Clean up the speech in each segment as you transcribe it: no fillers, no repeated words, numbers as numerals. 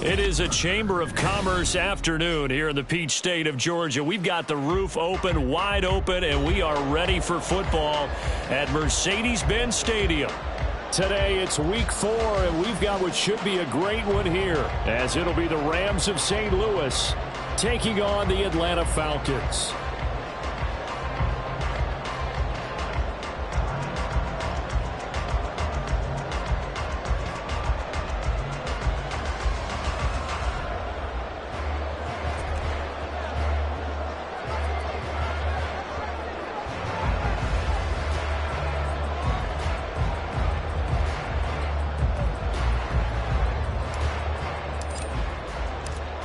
It is a Chamber of Commerce afternoon here in the Peach State of Georgia. We've got the roof open, wide open, and we are ready for football at Mercedes-Benz Stadium. Today it's week 4, and we've got what should be a great one here, as it'll be the Rams of St. Louis taking on the Atlanta Falcons.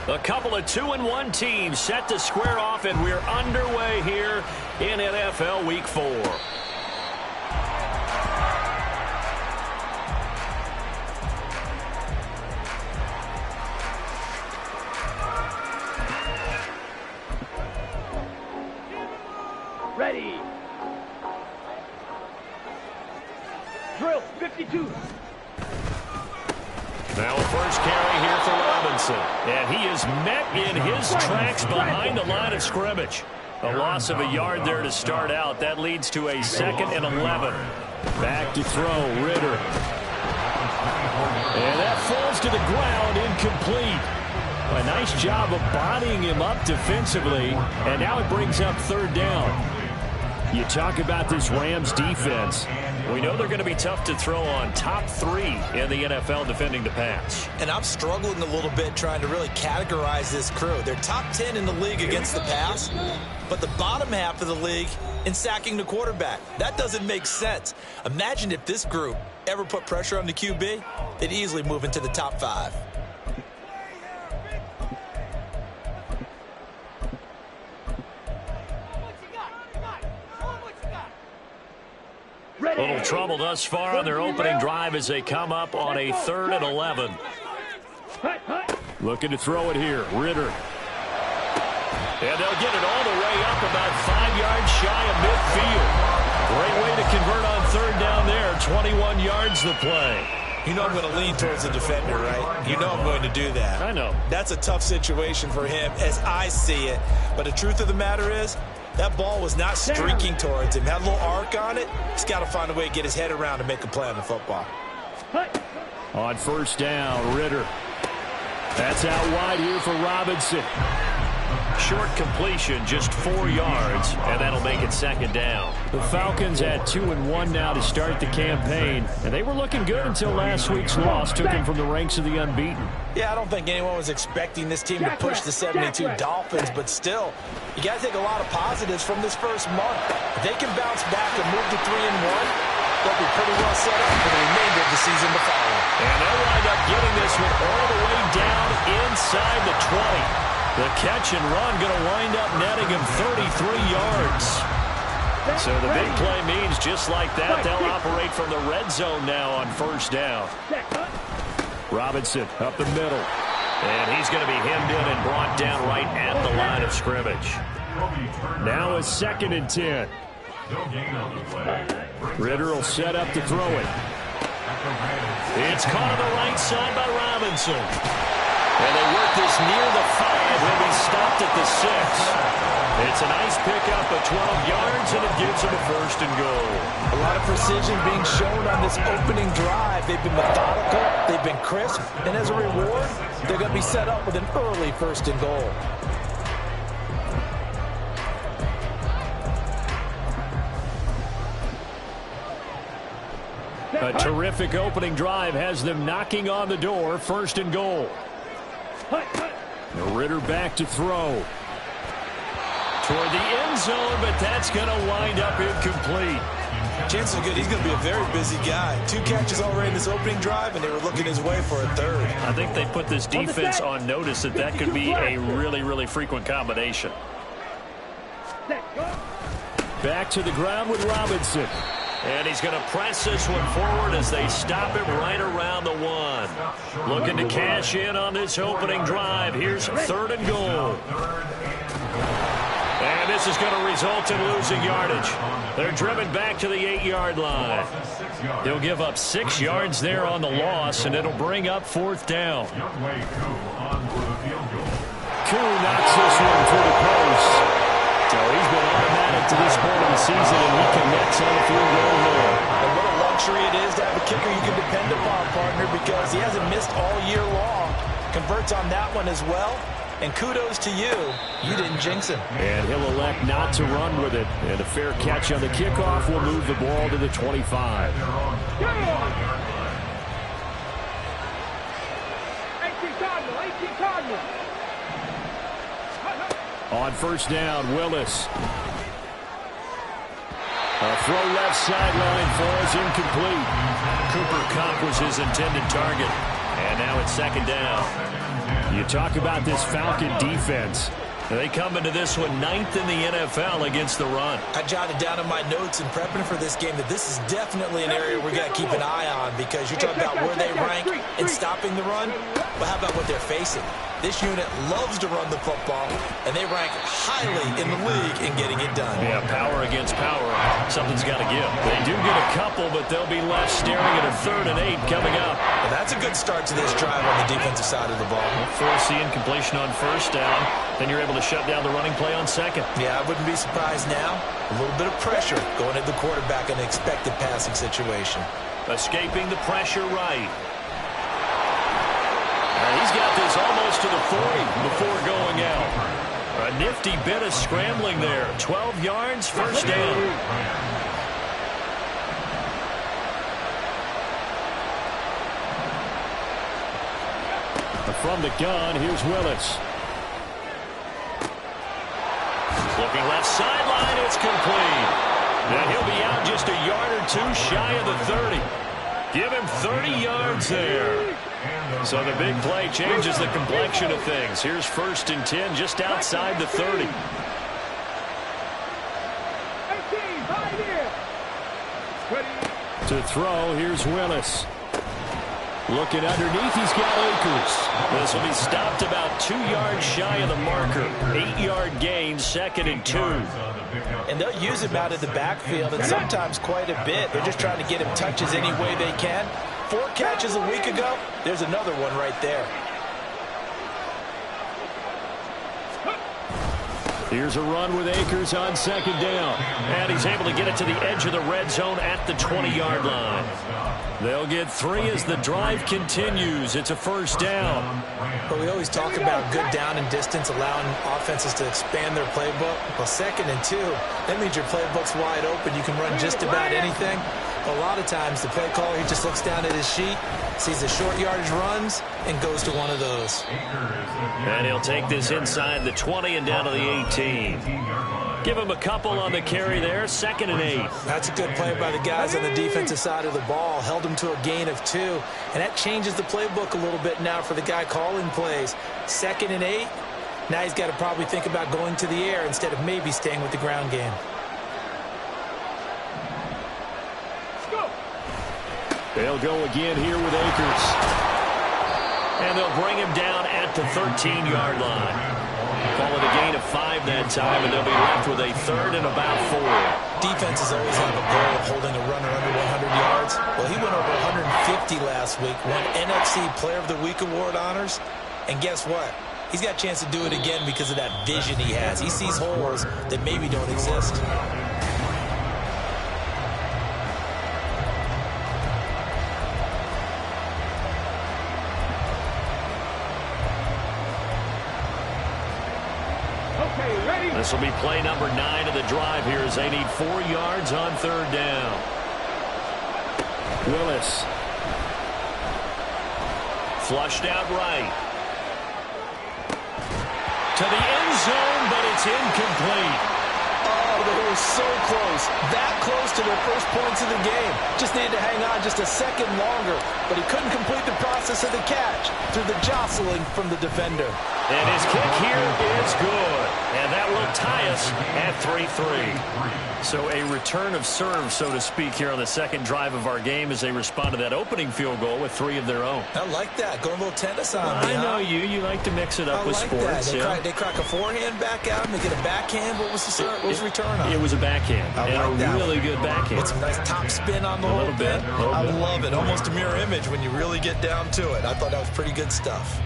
A couple of 2-1 teams set to square off, and we're underway here in NFL Week 4. Ready. Drill 52. Now a first carry here for Robinson. And he is met in his tracks behind the line of scrimmage. A loss of a yard there to start out. That leads to a 2nd and 11. Back to throw, Ritter. And that falls to the ground, incomplete. A nice job of bodying him up defensively. And now it brings up 3rd down. You talk about this Rams defense. We know they're going to be tough to throw on, top 3 in the NFL defending the pass. And I'm struggling a little bit trying to really categorize this crew. They're top 10 in the league against the pass, but the bottom half of the league in sacking the quarterback. That doesn't make sense. Imagine if this group ever put pressure on the QB, they'd easily move into the top 5. A little trouble thus far on their opening drive as they come up on a 3rd and 11. Looking to throw it here, Ritter. And they'll get it all the way up about 5 yards shy of midfield. Great way to convert on 3rd down there. 21 yards the play. You know I'm going to lean towards the defender, right? You know I'm going to do that. I know. That's a tough situation for him as I see it. But the truth of the matter is, that ball was not streaking towards him. Had a little arc on it. He's got to find a way to get his head around and make a play on the football. On 1st down, Ritter. That's out wide here for Robinson. Short completion, just 4 yards, and that'll make it 2nd down. The Falcons at 2-1 now to start the campaign, and they were looking good until last week's loss took them from the ranks of the unbeaten. Yeah, I don't think anyone was expecting this team to push the 72 Dolphins, but still, you got to take a lot of positives from this first month. If they can bounce back and move to 3-1, they'll be pretty well set up for the remainder of the season to follow. And they'll wind up getting this one all the way down inside the 20. The catch and run going to wind up netting him 33 yards. So the big play means just like that, they'll operate from the red zone now on 1st down. Robinson up the middle. And he's going to be hemmed in and brought down right at the line of scrimmage. Now a 2nd and 10. Ritter will set up to throw it. It's caught on the right side by Robinson. And they work this near the 5. He'll be stopped at the 6. It's a nice pickup of 12 yards, and it gives him a 1st and goal. A lot of precision being shown on this opening drive. They've been methodical. They've been crisp. And as a reward, they're going to be set up with an early 1st and goal. A terrific opening drive has them knocking on the door. 1st and goal. Ritter back to throw. Toward the end zone, but that's going to wind up incomplete. Chances are good he's going to be a very busy guy. 2 catches already in this opening drive, and they were looking his way for a 3rd. I think they put this defense on notice that could be a really, really frequent combination. Back to the ground with Robinson. And he's going to press this one forward as they stop him right around the 1. Looking to cash in on this opening drive. Here's 3rd and goal. And this this is going to result in losing yardage. They're driven back to the 8-yard line. They'll give up 6 yards there on the loss, and it'll bring up 4th down. Koo knocks this one through the post. So he's been automatic to this point of the season, and he connects on the field goal there. And what a luxury it is to have a kicker you can depend upon, partner, because he hasn't missed all year long. Converts on that one as well. And kudos to you. You didn't jinx him. And he'll elect not to run with it. And a fair catch on the kickoff will move the ball to the 25. 18 Cardinal. On 1st down, Willis. A throw left sideline falls incomplete. Cooper Kupp was his intended target. And now it's 2nd down. You talk about this Falcon defense. They come into this one 9th in the NFL against the run. I jotted down in my notes in prepping for this game that this is definitely an area we got to keep an eye on, because you're talking about where they rank in stopping the run. But how about what they're facing? This unit loves to run the football, and they rank highly in the league in getting it done. Yeah, power against power. Something's got to give. They do get a couple, but they'll be left staring at a 3rd and 8 coming up. Well, that's a good start to this drive on the defensive side of the ball. Force the incompletion on 1st down. Then you're able to shut down the running play on 2nd. Yeah, I wouldn't be surprised now. A little bit of pressure going at the quarterback in an expected passing situation. Escaping the pressure right. And he's got this almost to the 40 before going out. A nifty bit of scrambling there. 12 yards, 1st down. From the gun, here's Willis. Looking left sideline, it's complete. And he'll be out just a yard or 2 shy of the 30. Give him 30 yards there. So the big play changes the complexion of things. Here's 1st and 10 just outside the 30. To throw, here's Willis. Looking underneath, he's got Akers. This will be stopped about 2 yards shy of the marker. 8-yard gain, 2nd and 2. And they'll use him out of the backfield, and sometimes quite a bit. They're just trying to get him touches any way they can. 4 catches a week ago. There's another one right there. Here's a run with Akers on 2nd down. And he's able to get it to the edge of the red zone at the 20-yard line. They'll get 3 as the drive continues. It's a 1st down. But we always talk about good down and distance, allowing offenses to expand their playbook. Well, 2nd and 2, that means your playbook's wide open. You can run just about anything. A lot of times, the play caller, he just looks down at his sheet, sees the short yardage runs, and goes to one of those. And he'll take this inside the 20 and down to the 18. Give him a couple on the carry there, 2nd and 8. That's a good play by the guys on the defensive side of the ball. Held him to a gain of 2. And that changes the playbook a little bit now for the guy calling plays. 2nd and 8. Now he's got to probably think about going to the air instead of maybe staying with the ground game. They'll go again here with Akers. And they'll bring him down at the 13-yard line. Call it a gain of 5 that time, and they'll be left with a 3rd and about 4. Defenses always have a goal of holding a runner under 100 yards. Well, he went over 150 last week, won NFC Player of the Week award honors. And guess what? He's got a chance to do it again because of that vision he has. He sees holes that maybe don't exist. This will be play number 9 of the drive here as they need 4 yards on 3rd down. Willis. Flushed out right. To the end zone, but it's incomplete. Oh, they were so close. That close to their first points of the game. Just needed to hang on just a second longer, but he couldn't complete the process of the catch through the jostling from the defender. And his kick here is good. And that will tie us at 3-3. So a return of serve, so to speak, here on the second drive of our game as they respond to that opening field goal with 3 of their own. I like that. Going a little tennis on me. I know you. You like to mix it up with sports. They crack a forehand back out and they get a backhand. What was the return on? It was a backhand. And a really good backhand. With some nice top spin on the whole bit. I love it. Almost a mirror image when you really get down to it. I thought that was pretty good stuff.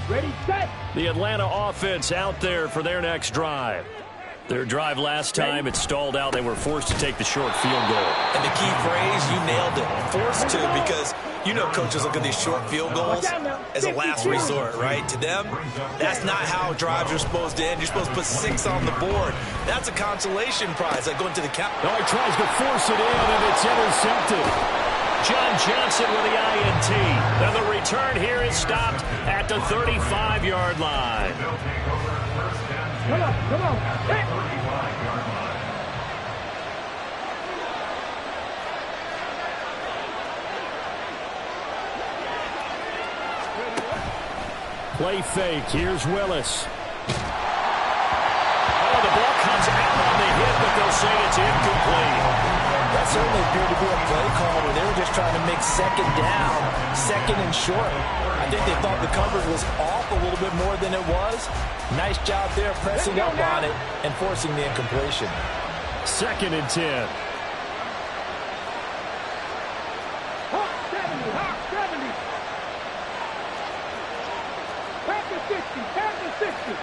Ready, set. The Atlanta offense out there for their next drive. Their drive last time, it stalled out. They were forced to take the short field goal. And the key phrase, you nailed it. Forced to, because you know coaches look at these short field goals as a last resort, right? To them, that's not how drives are supposed to end. You're supposed to put 6 on the board. That's a consolation prize, like going to the count. Oh, he tries to force it in, and it's intercepted. John Johnson with the INT. And the return here is stopped at the 35-yard line. Come on, come on. Hey. Play fake. Here's Willis. Oh, the ball comes out on the hit, but they'll say it's incomplete. That certainly appeared to be a play call where they were just trying to make second down, second and short. I think they thought the coverage was off a little bit more than it was. Nice job there pressing up on it and forcing the incompletion. 2nd and 10. Hawk 70, Hawk 70. Back to 60, back to 60.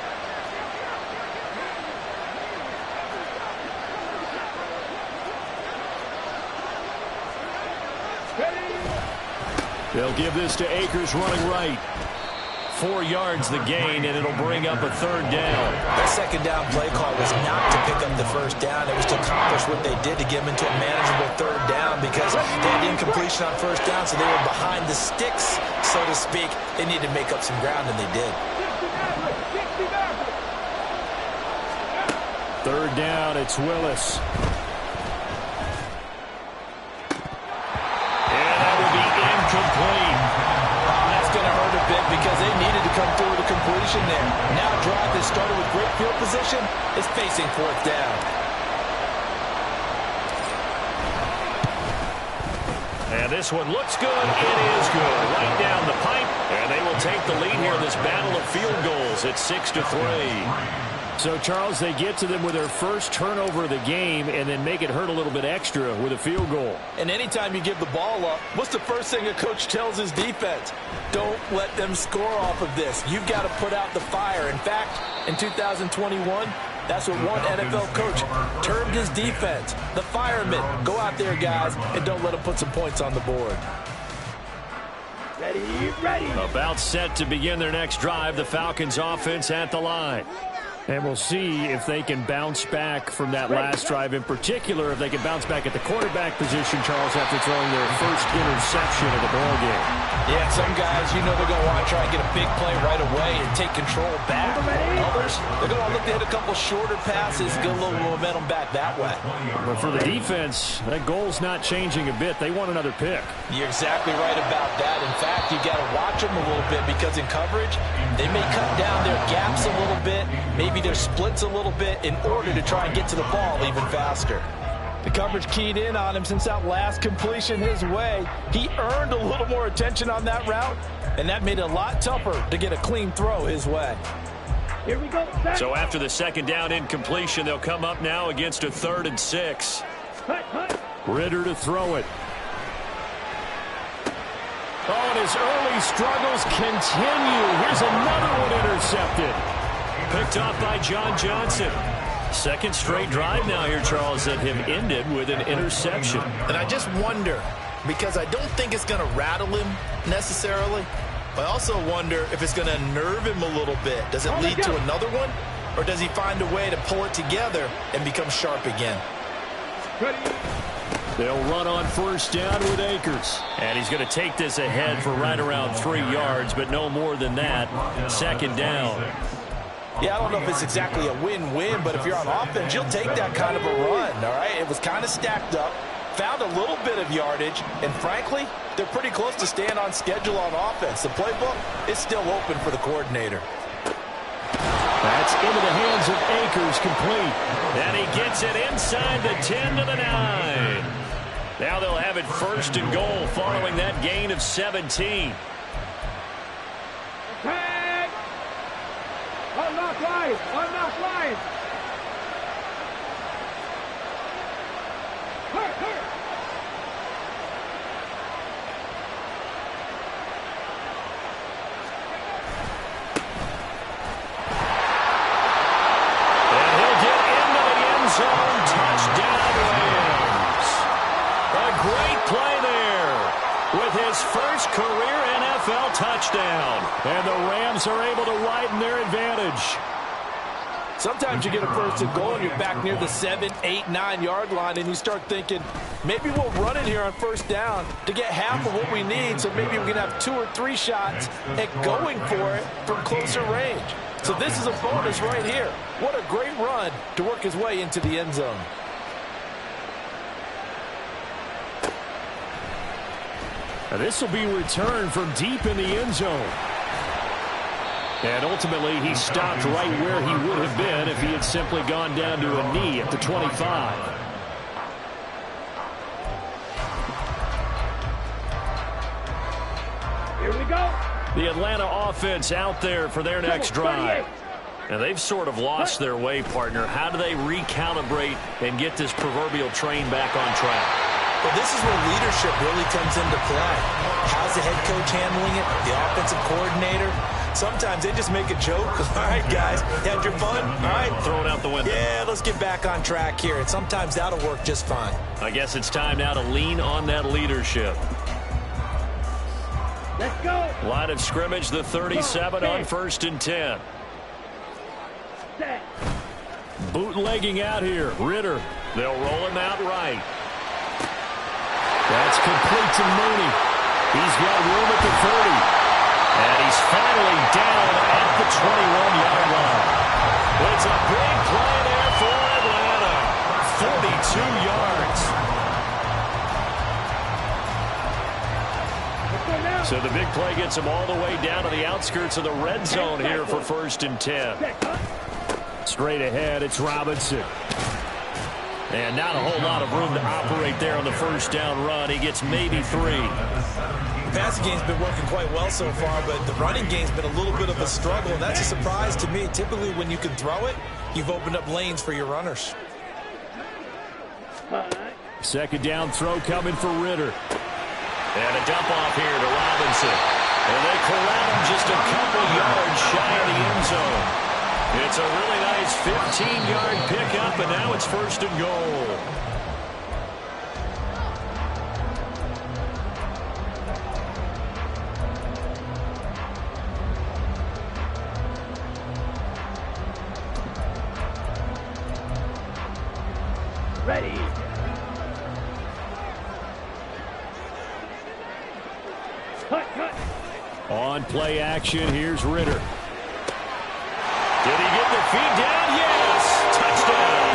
They'll give this to Akers running right. 4 yards the gain, and it'll bring up a 3rd down. That second down play call was not to pick up the 1st down. It was to accomplish what they did to get them into a manageable 3rd down because they had incompletion on 1st down, so they were behind the sticks, so to speak. They needed to make up some ground, and they did. 3rd down, it's Willis. Complete. That's going to hurt a bit because they needed to come through with a completion there. Now a drive that started with great field position is facing 4th down. And this one looks good. It is good. Right down the pipe. And they will take the lead here in this battle of field goals. It's 6-3. So, Charles, they get to them with their first turnover of the game and then make it hurt a little bit extra with a field goal. And anytime you give the ball up, what's the first thing a coach tells his defense? Don't let them score off of this. You've got to put out the fire. In fact, in 2021, that's what one NFL coach termed his defense. The firemen. Go out there, guys, and don't let them put some points on the board. Ready, ready. About set to begin their next drive. The Falcons offense at the line. And we'll see if they can bounce back from that last drive. In particular, if they can bounce back at the quarterback position, Charles, after throwing their first interception of the ball game. Yeah, some guys, you know they're going to want to try and get a big play right away and take control back. Others, they're going to look to hit a couple shorter passes, get a little momentum back that way. But for the defense, that goal's not changing a bit. They want another pick. You're exactly right about that. In fact, you got to watch them a little bit because in coverage, they may cut down their gaps a little bit, maybe their splits a little bit in order to try and get to the ball even faster. The coverage keyed in on him since that last completion his way. He earned a little more attention on that route, and that made it a lot tougher to get a clean throw his way. Here we go. So after the 2nd down incompletion, they'll come up now against a 3rd and 6. Ritter to throw it. Oh, and his early struggles continue. Here's another one intercepted. Picked off by John Johnson. 2nd straight drive now here, Charles, that have ended with an interception. And I just wonder, because I don't think it's going to rattle him necessarily. I also wonder if it's going to nerve him a little bit. Does it lead to another one? Or does he find a way to pull it together and become sharp again? They'll run on 1st down with Akers. And he's going to take this ahead for right around 3 yards, but no more than that. 2nd down. Yeah, I don't know if it's exactly a win-win, but if you're on offense, you'll take that kind of a run, all right? It was kind of stacked up. found a little bit of yardage, and frankly, they're pretty close to staying on schedule on offense. The playbook is still open for the coordinator. That's into the hands of Akers, complete. And he gets it inside the 10 to the 9. Now they'll have it first and goal following that gain of 17. Tag! Unlock line! Unlock line! Hurt, hurt! And he'll get into the end zone. Touchdown, Rams. A great play there with his first career NFL touchdown. And the Rams are able to widen their advantage. Sometimes you get a first and goal and you're back near the 7, 8, 9-yard line, and you start thinking, maybe we'll run it here on first down to get half of what we need, so maybe we can have 2 or 3 shots at going for it from closer range. So this is a bonus right here. What a great run to work his way into the end zone. Now this will be returned from deep in the end zone. And ultimately, he stopped right where he would have been if he had simply gone down to a knee at the 25. Here we go. The Atlanta offense out there for their next drive. And they've sort of lost their way, partner. How do they recalibrate and get this proverbial train back on track? Well, this is where leadership really comes into play. How's the head coach handling it? The offensive coordinator? Sometimes they just make a joke. All right, guys, had your fun? All right. Throw it out the window. Yeah, let's get back on track here. And sometimes that'll work just fine. I guess it's time now to lean on that leadership. Let's go. Line of scrimmage, the 37 on 1st and 10. Set. Bootlegging out here. Ritter. They'll roll him out right. That's complete to Mooney. He's got room at the 30. And he's finally down at the 21-yard line. It's a big play there for Atlanta. 42 yards. So the big play gets him all the way down to the outskirts of the red zone here for 1st and 10. Straight ahead, it's Robinson. And not a whole lot of room to operate there on the first down run. He gets maybe 3. The passing game's been working quite well so far, but the running game's been a little bit of a struggle, and that's a surprise to me. Typically, when you can throw it, you've opened up lanes for your runners. Second down throw coming for Ritter. And a dump off here to Robinson. And they corral him just a couple yards shy of the end zone. It's a really nice 15-yard pickup, and now it's 1st and goal. Ready. Cut, cut. On play action, here's Ritter. Did he get the feet down? Yes! Touchdown!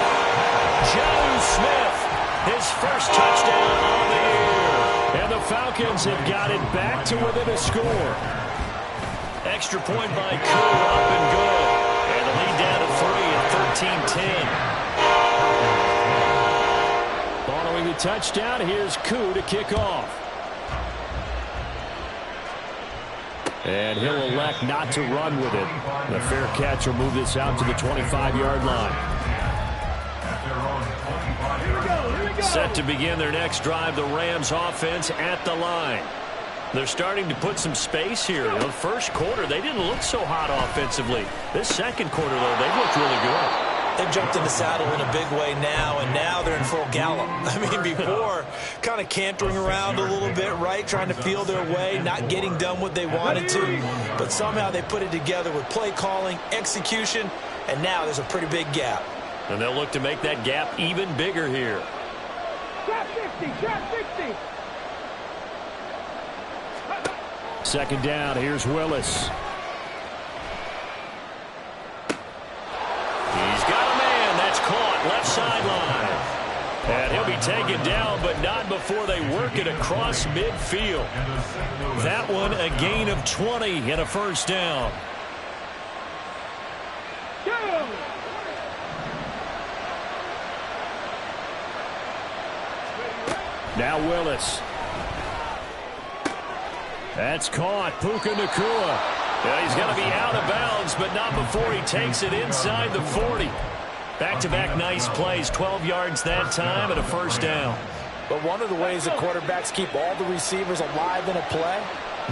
Jonnu Smith, his first touchdown on the year. And the Falcons have got it back to within a score. Extra point by Koo, up and good. And the lead down to 3 at 13-10. Following the touchdown, here's Koo to kick off. And he'll elect not to run with it. The fair catch will move this out to the 25-yard line. Here we go. Set to begin their next drive, the Rams offense at the line. They're starting to put some space here. In the first quarter, they didn't look so hot offensively. This second quarter, though, they've looked really good. They've jumped in the saddle in a big way now, and now they're in full gallop. I mean, before, kind of cantering around a little bit, right, trying to feel their way, not getting done what they wanted to. But somehow they put it together with play calling, execution, and now there's a pretty big gap. And they'll look to make that gap even bigger here. Trap 60, trap 60. Second down, here's Willis. He's got a man that's caught left sideline. And he'll be be taken down, but not before they work it across midfield. That one a gain of 20 and a first down. Now Willis. That's caught. Puka Nacua. Yeah, he's going to be out of bounds, but not before he takes it inside the 40. Back-to-back nice plays. 12 yards that time and a first down. But one of the ways that quarterbacks keep all the receivers alive in a play,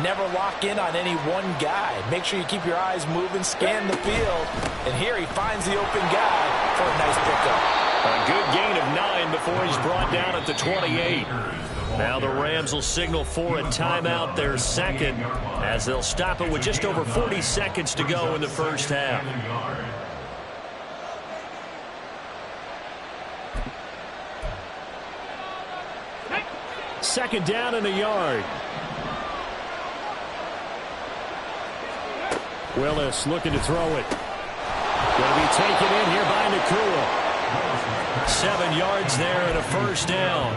never lock in on any one guy. Make sure you keep your eyes moving, scan the field. And here he finds the open guy for a nice pickup. A good gain of 9 before he's brought down at the 28. Now the Rams will signal for a timeout, their second, as they'll stop it with just over 40 seconds to go in the first half. Second down and a yard. Willis looking to throw it. Going to be taken in here by Nacua. 7 yards there and a first down.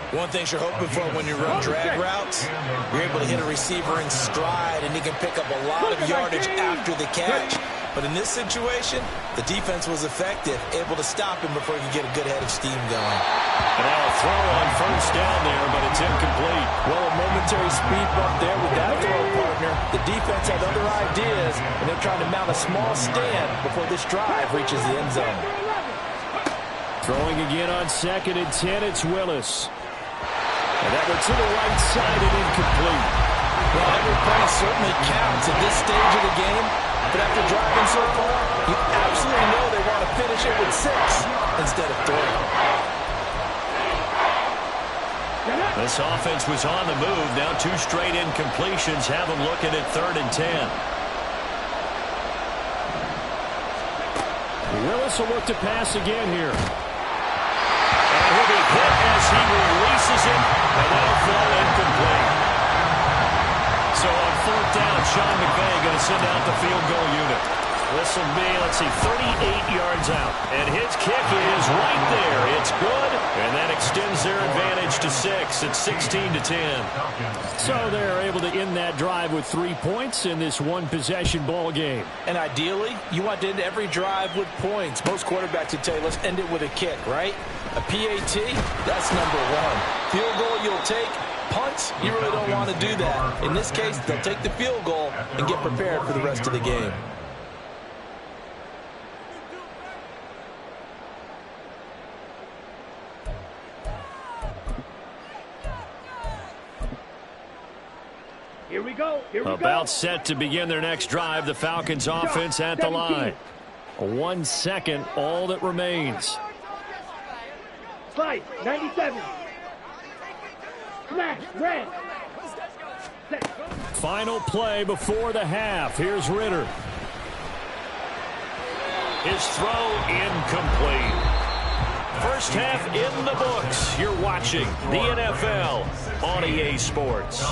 One thing you're hoping for when you run drag routes, you're able to hit a receiver in stride, and he can pick up a lot of yardage after the catch. But in this situation, the defense was effective, able to stop him before he could get a good head of steam going. And now a throw on first down there, but it's incomplete. Well, a momentary speed bump there with that throw, partner. The defense had other ideas, and they're trying to mount a small stand before this drive reaches the end zone. Throwing again on 2nd and 10, it's Willis. And that one to the right side and incomplete. Well, every point certainly counts at this stage of the game. But after driving so far, you absolutely know they want to finish it with 6 instead of 3. This offense was on the move. Now 2 straight incompletions have them looking at 3rd and 10. Willis will look to pass again here. And he'll be hit as he releases it, and that'll fall incomplete. So on 4th down, Sean McVay going to send out the field goal unit. This will be, let's see, 38 yards out. And his kick is right there. It's good, and that extends their advantage to 6. It's 16-10. So they're able to end that drive with 3 points in this one-possession ball game. And ideally, you want to end every drive with points. Most quarterbacks would tell you, let's end it with a kick, right? A PAT, that's number 1. Field goal you'll take. Punts, you really don't want to do that. In this case, they'll take the field goal and get prepared for the rest of the game. Here we go. About set to begin their next drive. The Falcons offense at the line. 1 second, all that remains. Slide, 97. Smash, red. Final play before the half. Here's Ritter. His throw incomplete. First half in the books. You're watching the NFL on EA Sports.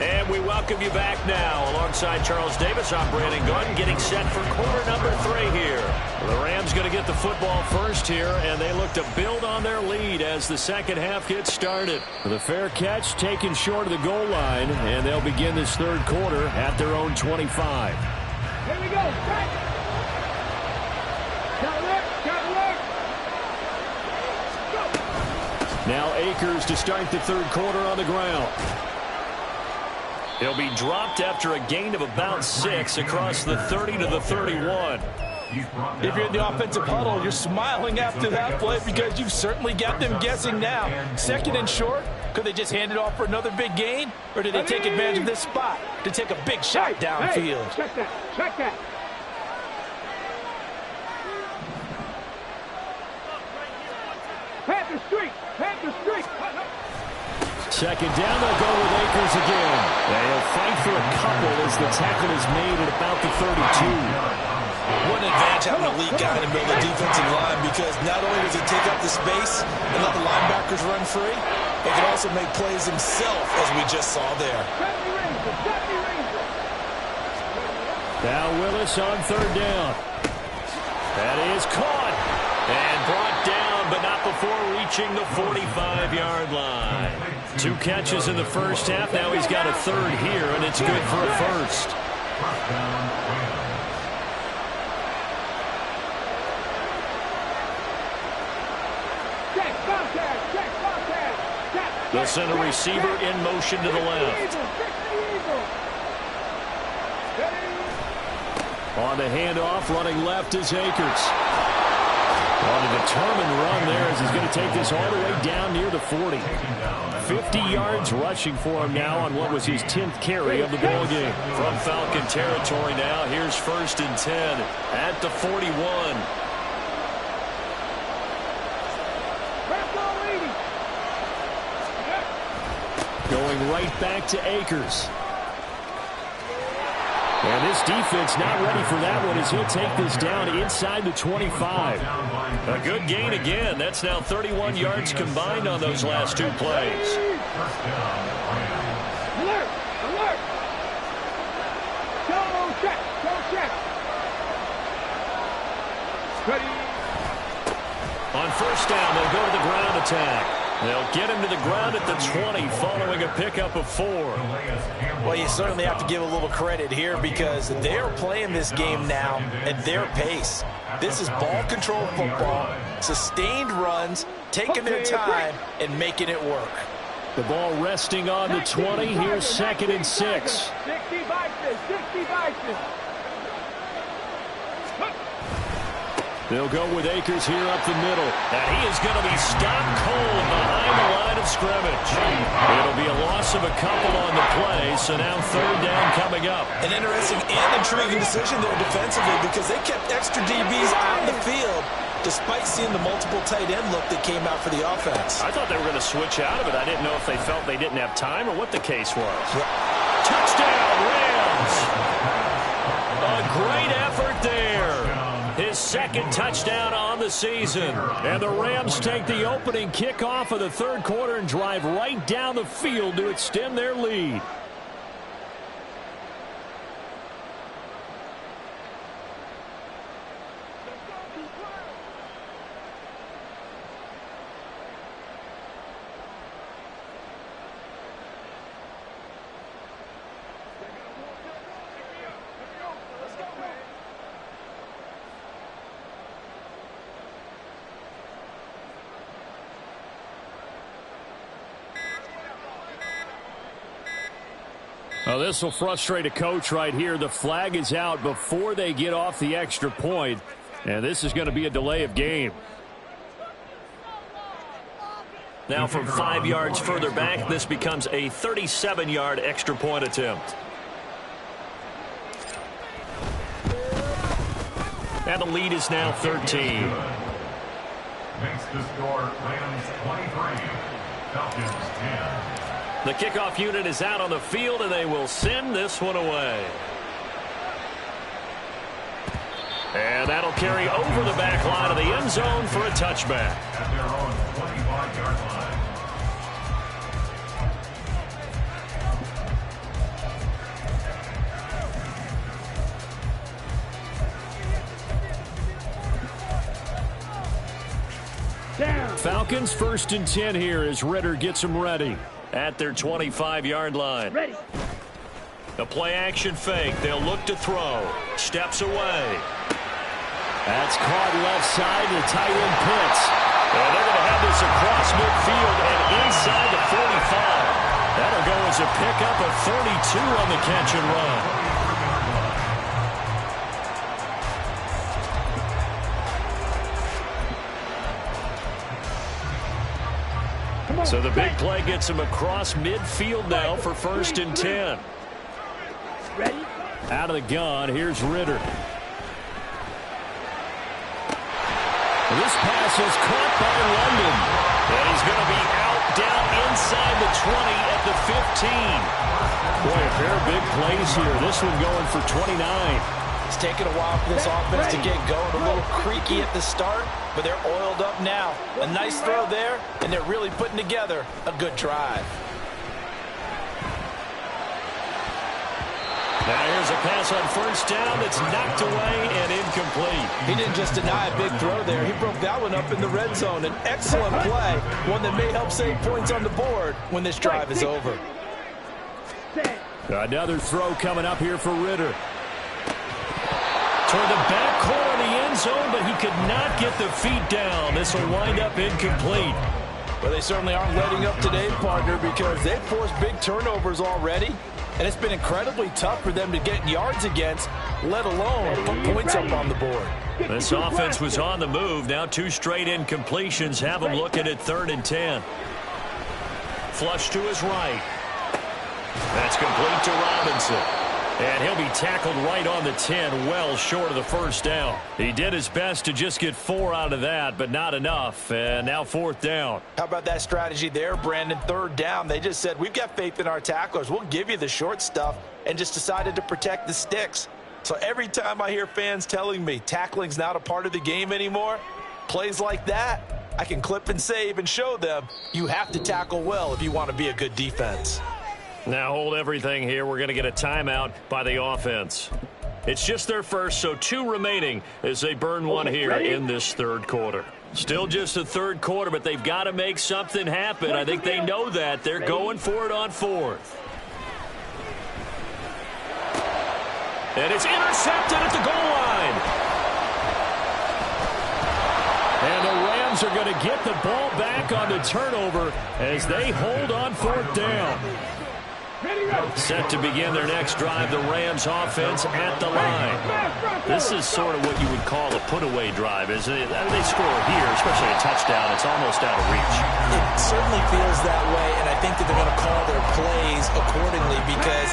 And we welcome you back now. Alongside Charles Davis, I'm Brandon Gordon, getting set for quarter number 3 here. The Rams going to get the football first here, and they look to build on their lead as the second half gets started. The fair catch taken short of the goal line, and they'll begin this third quarter at their own 25. Here we go. Now Akers to start the third quarter on the ground. He'll be dropped after a gain of about 6 across the 30 to the 31. If you're in the offensive huddle, you're smiling after that play because you've certainly got them guessing now. 2nd and short, could they just hand it off for another big gain? Or did they take advantage of this spot to take a big shot downfield? Hey, check that. Check that. Panther streak. Panther streak. Second down, they'll go with Akers again. They'll fight for a couple as the tackle is made at about the 32. What an advantage having a lead guy to build a defensive line, because not only does he take up the space and let the linebackers run free, he can also make plays himself, as we just saw there. Now Willis on third down. That is caught and brought down, but not before reaching the 45-yard line. 2 catches in the first half. Now he's got a third here, and it's good for a first. They'll send a receiver in motion to the left. On the handoff, running left is Akers. On a determined run there as he's going to take this all the way down near the 40. 50 yards rushing for him now on what was his 10th carry of the ball game. From Falcon territory now, here's 1st and 10 at the 41. Going right back to Akers. And this defense not ready for that one as he'll take this down inside the 25. A good gain again. That's now 31 yards combined on those last 2 plays. Alert! Alert! Go check! Go check! Ready! On 1st down, they'll go to the ground attack. They'll get him to the ground at the 20 following a pickup of 4. Well, you certainly have to give a little credit here because they're playing this game now at their pace. This is ball control football, sustained runs, taking their time and making it work. The ball resting on the 20. Here's 2nd and 6. 60 boxes, 60 boxes. They'll go with Akers here up the middle. And he is going to be stopped cold behind the line of scrimmage. It'll be a loss of a couple on the play, so now 3rd down coming up. An interesting and intriguing decision there defensively because they kept extra DBs on the field despite seeing the multiple tight end look that came out for the offense. I thought they were going to switch out of it. I didn't know if they felt they didn't have time or what the case was. Touchdown, Rams! A great effort there. His 2nd touchdown on the season. And the Rams take the opening kickoff of the 3rd quarter and drive right down the field to extend their lead. Well, this will frustrate a coach right here. The flag is out before they get off the extra point, and this is going to be a delay of game. Now from 5 yards further back, this becomes a 37-yard extra point attempt. And the lead is now 13. Makes the score Rams 23, Falcons 10. The kickoff unit is out on the field, and they will send this one away. And that'll carry over the back line of the end zone for a touchback. At their own 25-yard line. Down. Falcons 1st and 10 here as Ritter gets them ready. At their 25-yard line. Ready. The play action fake. They'll look to throw. Steps away. That's caught left side to tight end Pitts. And they're going to have this across midfield and inside the 45. That'll go as a pickup of 32 on the catch and run. So the big play gets him across midfield now for 1st and 10. Ready? Out of the gun, here's Ritter. This pass is caught by London. And he's going to be out down inside the 20 at the 15. Boy, a pair of big plays here. This one going for 29. It's taken a while for this offense to get going. A little creaky at the start, but they're oiled up now. A nice throw there, and they're really putting together a good drive. Now here's a pass on first down that's knocked away and incomplete. He didn't just deny a big throw there. He broke that one up in the red zone. An excellent play, one that may help save points on the board when this drive is over. Another throw coming up here for Ritter. Toward the back corner of the end zone, but he could not get the feet down. This will wind up incomplete. Well, they certainly aren't letting up today, partner, because they've forced big turnovers already. And it's been incredibly tough for them to get yards against, let alone put points up on the board. This offense was on the move. Now 2 straight incompletions have them looking at 3rd and 10. Flush to his right. That's complete to Robinson. And he'll be tackled right on the 10, well short of the first down. He did his best to just get 4 out of that, but not enough. And now 4th down. How about that strategy there, Brandon? 3rd down. They just said, we've got faith in our tacklers. We'll give you the short stuff, and just decided to protect the sticks. So every time I hear fans telling me tackling's not a part of the game anymore, plays like that, I can clip and save and show them you have to tackle well if you want to be a good defense. Now hold everything here. We're going to get a timeout by the offense. It's just their first, so 2 remaining as they burn one here in this 3rd quarter. Still just the 3rd quarter, but they've got to make something happen. I think they know that. They're going for it on 4th. And it's intercepted at the goal line. And the Rams are going to get the ball back on the turnover as they hold on 4th down. Set to begin their next drive, the Rams offense at the line. This is sort of what you would call a put-away drive, isn't it? They score here, especially a touchdown. It's almost out of reach. It certainly feels that way, and I think that they're going to call their plays accordingly, because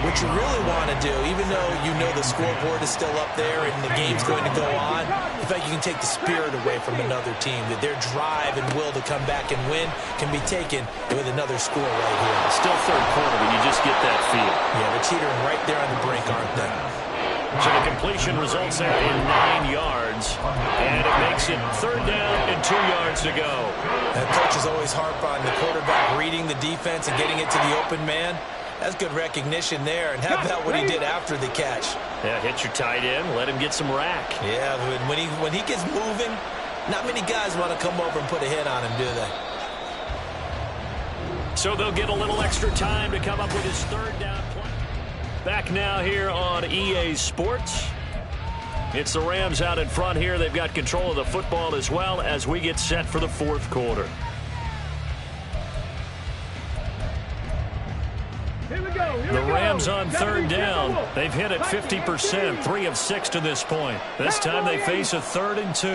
what you really want to do, even though you know the scoreboard is still up there and the game's going to go on, in fact, you can take the spirit away from another team, that their drive and will to come back and win can be taken with another score right here. Still 3rd quarter, but you just get that feel. Yeah, they're teetering right there on the brink, aren't they? So the completion results there in 9 yards, and it makes it 3rd down and 2 yards to go. That coach is always harp on the quarterback reading the defense and getting it to the open man. That's good recognition there, and how about what he did after the catch? Yeah, hit your tight end, let him get some rack. Yeah, when he gets moving, not many guys want to come over and put a hit on him, do they? So they'll get a little extra time to come up with his 3rd down play. Back now here on EA Sports. It's the Rams out in front here. They've got control of the football as well as we get set for the 4th quarter. The Rams on 3rd down. They've hit it 50%, 3 of 6 to this point. This time they face a 3rd and 2.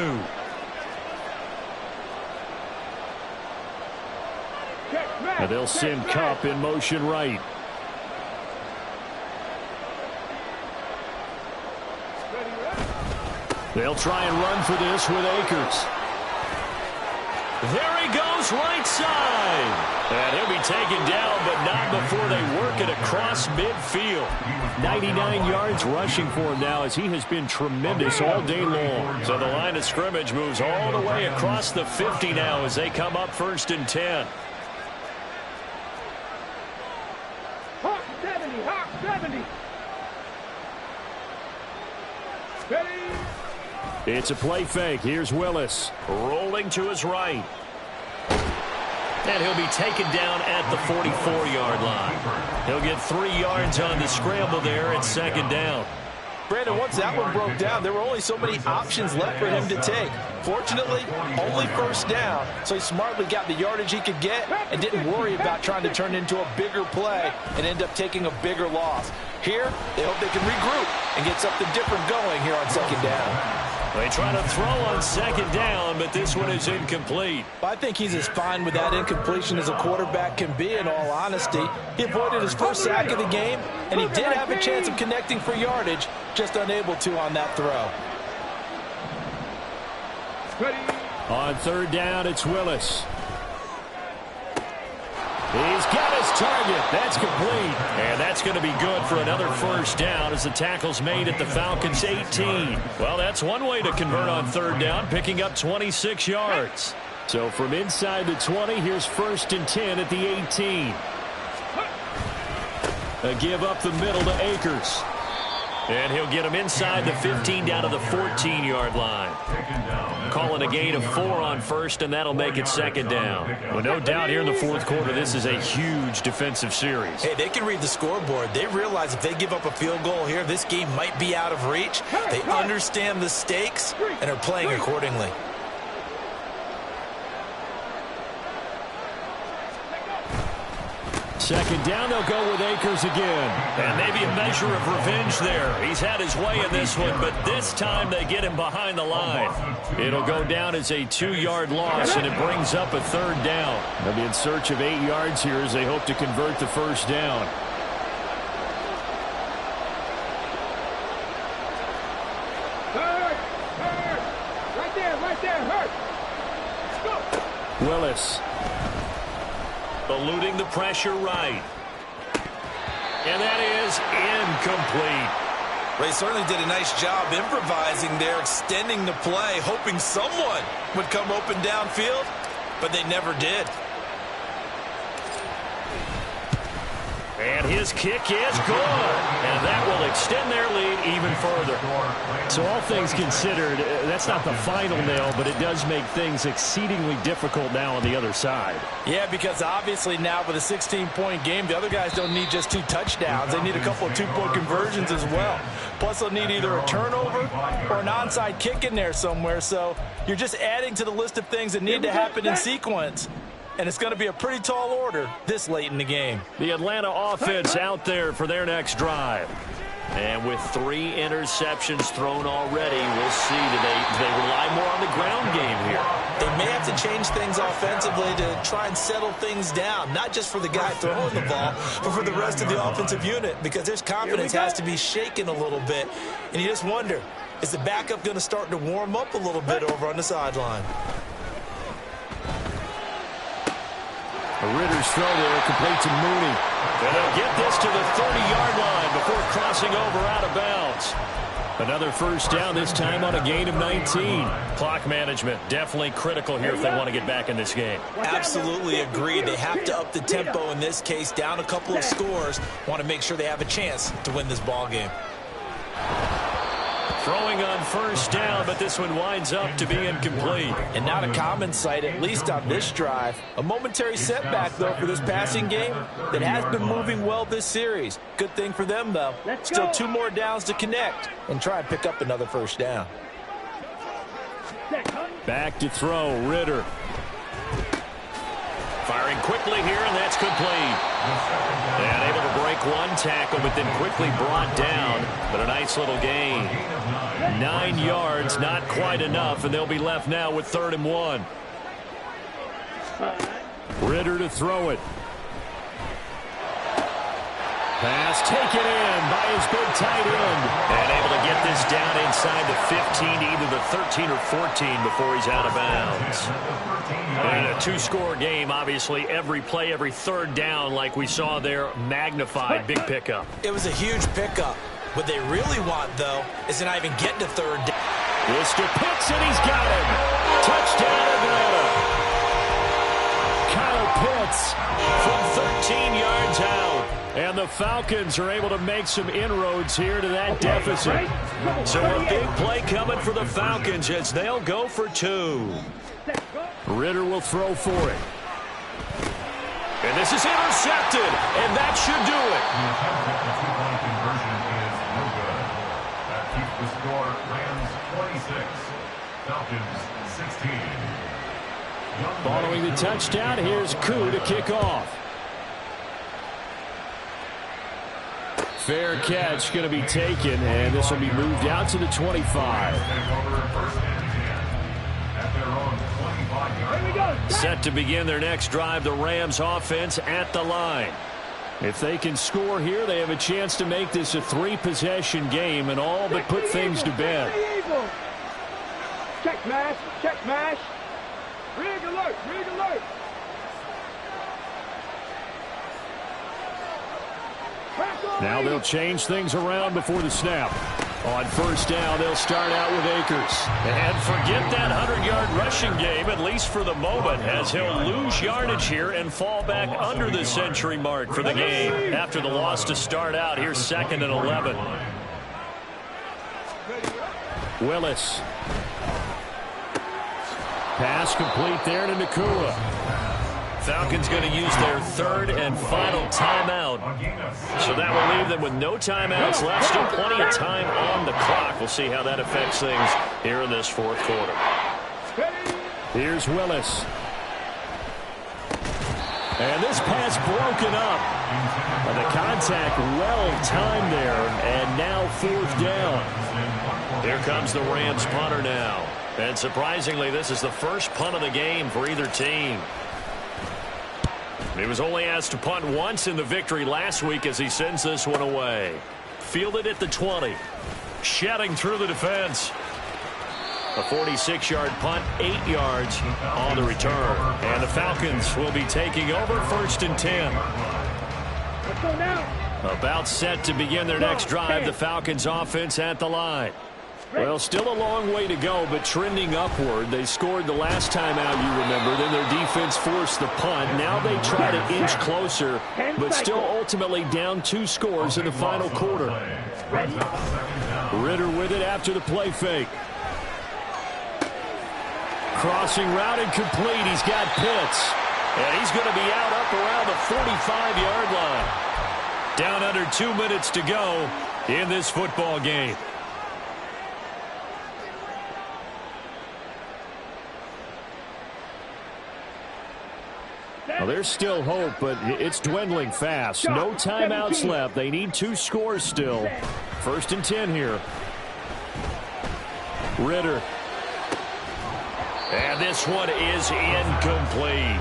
And they'll send Kupp in motion right. They'll try and run for this with Akers. There he goes, right side. And he'll be taken down, but not before they work it across midfield. 99 yards rushing for him now, as he has been tremendous all day long. So the line of scrimmage moves all the way across the 50 now as they come up 1st and 10. Hawk 70, Hawk 70. Ready? It's a play fake. Here's Willis rolling to his right. And he'll be taken down at the 44-yard line. He'll get 3 yards on the scramble there at 2nd down. Brandon, once that one broke down, there were only so many options left for him to take. Fortunately, only 1st down, so he smartly got the yardage he could get and didn't worry about trying to turn it into a bigger play and end up taking a bigger loss. Here, they hope they can regroup and get something different going here on 2nd down. They try to throw on 2nd down, but this one is incomplete. I think he's as fine with that incompletion as a quarterback can be, in all honesty. He avoided his first sack of the game, and he did have a chance of connecting for yardage, just unable to on that throw. On 3rd down, it's Willis. He's got his target. That's complete. And that's going to be good for another 1st down as the tackle's made at the Falcons' 18. Well, that's one way to convert on 3rd down, picking up 26 yards. So from inside the 20, here's 1st and 10 at the 18. A give up the middle to Akers. And he'll get him inside the 15 down to the 14-yard line. Calling a gain of 4 on first, and that'll make it second down. Well, no doubt here in the fourth quarter, this is a huge defensive series. Hey, they can read the scoreboard. They realize if they give up a field goal here, this game might be out of reach. They understand the stakes and are playing accordingly. Second down, they'll go with Akers again. And maybe a measure of revenge there. He's had his way in this one, but this time they get him behind the line. It'll go down as a 2-yard loss, and it brings up a third down. They'll be in search of 8 yards here as they hope to convert the first down. Right there, hurt. Let's go. Willis. Eluding the pressure right. And that is incomplete. They certainly did a nice job improvising there, extending the play, hoping someone would come open downfield, but they never did. And his kick is good. And that will extend their lead even further. So all things considered, that's not the final nail, but it does make things exceedingly difficult now on the other side. Yeah, because obviously now with a 16-point game, the other guys don't need just 2 touchdowns. They need a couple of 2-point conversions as well. Plus, they'll need either a turnover or an onside kick in there somewhere. So you're just adding to the list of things that need to happen in sequence. And it's going to be a pretty tall order this late in the game. The Atlanta offense out there for their next drive. And with 3 interceptions thrown already, we'll see. Do they rely more on the ground game here? They may have to change things offensively to try and settle things down, not just for the guy throwing the ball, but for the rest of the offensive unit, because their confidence has to be shaken a little bit. And you just wonder, is the backup going to start to warm up a little bit over on the sideline? Ritter's throw there, complete to Mooney. And they'll get this to the 30-yard line before crossing over out of bounds. Another first down, this time on a gain of 19. Clock management definitely critical here if they want to get back in this game. Absolutely agreed. They have to up the tempo in this case, down a couple of scores. Want to make sure they have a chance to win this ball game. Throwing on first down, but this one winds up to be incomplete. And not a common sight, at least on this drive. A momentary setback, though, for this passing game that has been moving well this series. Good thing for them, though. Still 2 more downs to connect and try and pick up another first down. Back to throw, Ritter. Firing quickly here, and that's complete. And able to break 1 tackle, but then quickly brought down. But a nice little gain. 9 yards, not quite enough, and they'll be left now with 3rd and 1. Ritter to throw it. Pass taken in by his big tight end. And able to get this down inside the 15 to either the 13 or 14 before he's out of bounds. And a 2-score game, obviously, every play, every 3rd down, like we saw there, magnified, big pickup. It was a huge pickup. What they really want, though, is to not even get to 3rd down. Mr. Pitts, and he's got him. Touchdown, Atlanta. Kyle Pitts from 13 yards out. And the Falcons are able to make some inroads here to that deficit. So a big play coming for the Falcons as they'll go for 2. Ritter will throw for it. And this is intercepted, and that should do it. The score, Rams 26, Falcons 16. Following the touchdown, here's Koo to kick off. Fair catch going to be taken, and this will be moved out to the 25. Set to begin their next drive, the Rams offense at the line. If they can score here, they have a chance to make this a 3-possession game and all but put things to bed. Check mash. Rig alert. Now they'll change things around before the snap. On first down, they'll start out with Akers. And forget that 100-yard rushing game, at least for the moment, as he'll lose yardage here and fall back under the century mark for the game. After the loss to start out, here's 2nd and 11. Willis. Pass complete there to Nakua. Falcons going to use their 3rd and final timeout. So that will leave them with no timeouts left. Still plenty of time on the clock. We'll see how that affects things here in this 4th quarter. Here's Willis. And this pass broken up. And the contact well timed there. And now 4th down. Here comes the Rams punter now. And surprisingly, this is the first punt of the game for either team. He was only asked to punt once in the victory last week as he sends this one away. Fielded at the 20. Shedding through the defense. A 46-yard punt, 8 yards on the return. And the Falcons will be taking over 1st and 10. Let's go now. About set to begin their next drive. The Falcons offense at the line. Well, still a long way to go, but trending upward. They scored the last time out, you remember. Then their defense forced the punt. Now they try to inch closer, but still ultimately down 2 scores in the final quarter. Ritter with it after the play fake. Crossing route incomplete. He's got Pitts. And he's going to be out up around the 45-yard line. Down under 2 minutes to go in this football game. Well, there's still hope, but it's dwindling fast. No timeouts left. They need 2 scores still. 1st and 10 here. Ritter. And this one is incomplete.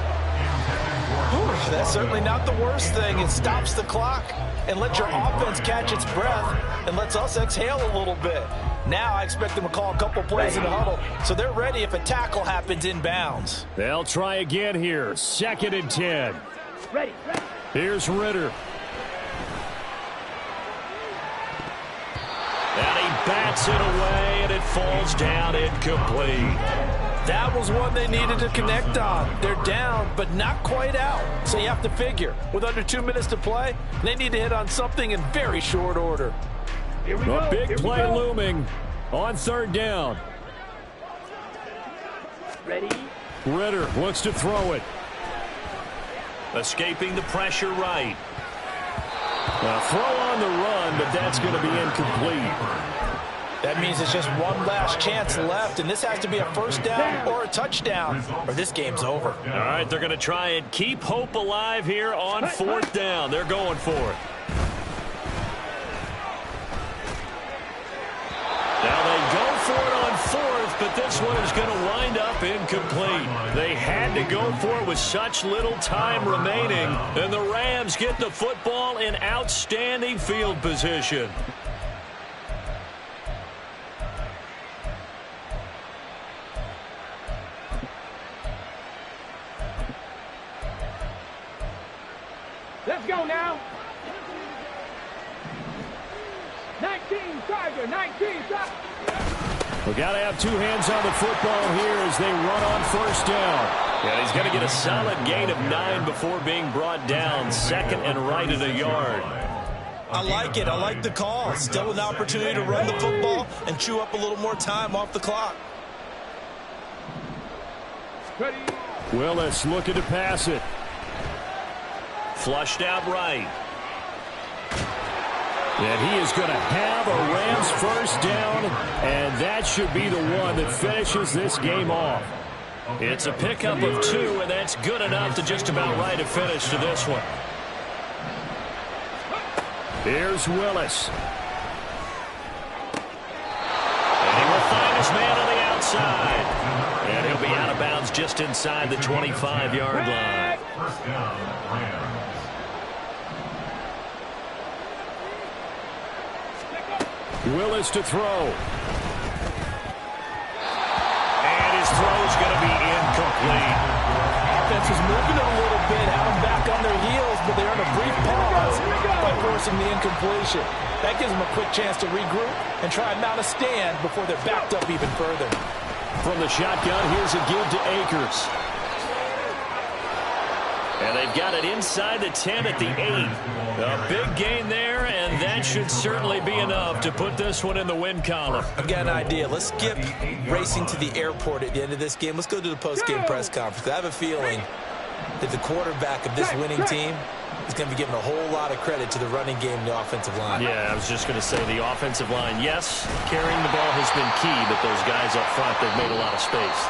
Whew, that's certainly not the worst thing. It stops the clock and lets your offense catch its breath and lets us exhale a little bit. Now I expect them to call a couple plays in the huddle, so they're ready if a tackle happens inbounds. They'll try again here. 2nd and 10. Ready. Here's Ritter. And he bats it away, and it falls down incomplete. That was one they needed to connect on. They're down, but not quite out. So you have to figure, with under 2 minutes to play, they need to hit on something in very short order. A big play looming on 3rd down. Ready. Ritter looks to throw it. Escaping the pressure right. A throw on the run, but that's going to be incomplete. That means it's just one last chance left, and this has to be a 1st down or a touchdown, or this game's over. All right, they're going to try and keep hope alive here on 4th down. They're going for it. Now they go for it on 4th, but this one is going to wind up incomplete. They had to go for it with such little time remaining, and the Rams get the football in outstanding field position. Let's go now. 19, Tiger, 19, Tiger. We got to have 2 hands on the football here as they run on 1st down. Yeah, he's going to get a solid gain of 9 before being brought down. 2nd and right at a yard. I like it. I like the call. Still an opportunity to run the football and chew up a little more time off the clock. Ready. Willis looking to pass it. Flushed out right. And he is going to have a Rams 1st down, and that should be the one that finishes this game off. It's a pickup of 2, and that's good enough to just about right a finish to this one. Here's Willis. And he will find his man on the outside. And he'll be out of bounds just inside the 25-yard line. 1st down, Rams. Willis to throw. And his throw is going to be incomplete. Offense is moving a little bit, having back on their heels, but they're in a brief pause. But for forcing the incompletion. That gives them a quick chance to regroup and try and mount a stand before they're backed up even further. From the shotgun, here's a give to Akers. And they've got it inside the 10 at the 8. A big gain there, and that should certainly be enough to put this one in the win column. I've got an idea. Let's skip racing to the airport at the end of this game. Let's go to the post-game press conference. I have a feeling that the quarterback of this winning team is going to be given a whole lot of credit to the running game and the offensive line. Yeah, I was just going to say the offensive line, yes, carrying the ball has been key, but those guys up front, they've made a lot of space.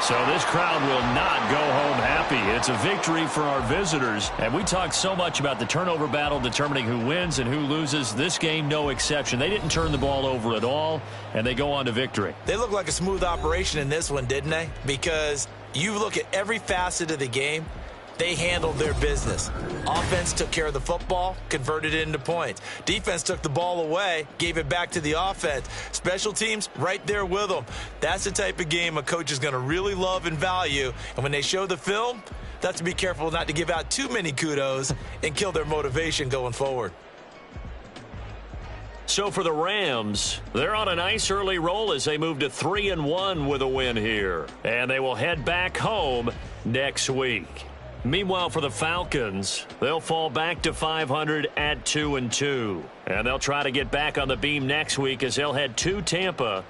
So this crowd will not go home happy. It's a victory for our visitors. And we talked so much about the turnover battle determining who wins and who loses. This game, no exception. They didn't turn the ball over at all, and they go on to victory. They look like a smooth operation in this one, didn't they? Because you look at every facet of the game, they handled their business. Offense took care of the football, converted it into points. Defense took the ball away, gave it back to the offense. Special teams, right there with them. That's the type of game a coach is going to really love and value. And when they show the film, they have to be careful not to give out too many kudos and kill their motivation going forward. So for the Rams, they're on a nice early roll as they move to 3-1 with a win here. And they will head back home next week. Meanwhile, for the Falcons, they'll fall back to 500 at 2-2. And they'll try to get back on the beam next week as they'll head to Tampa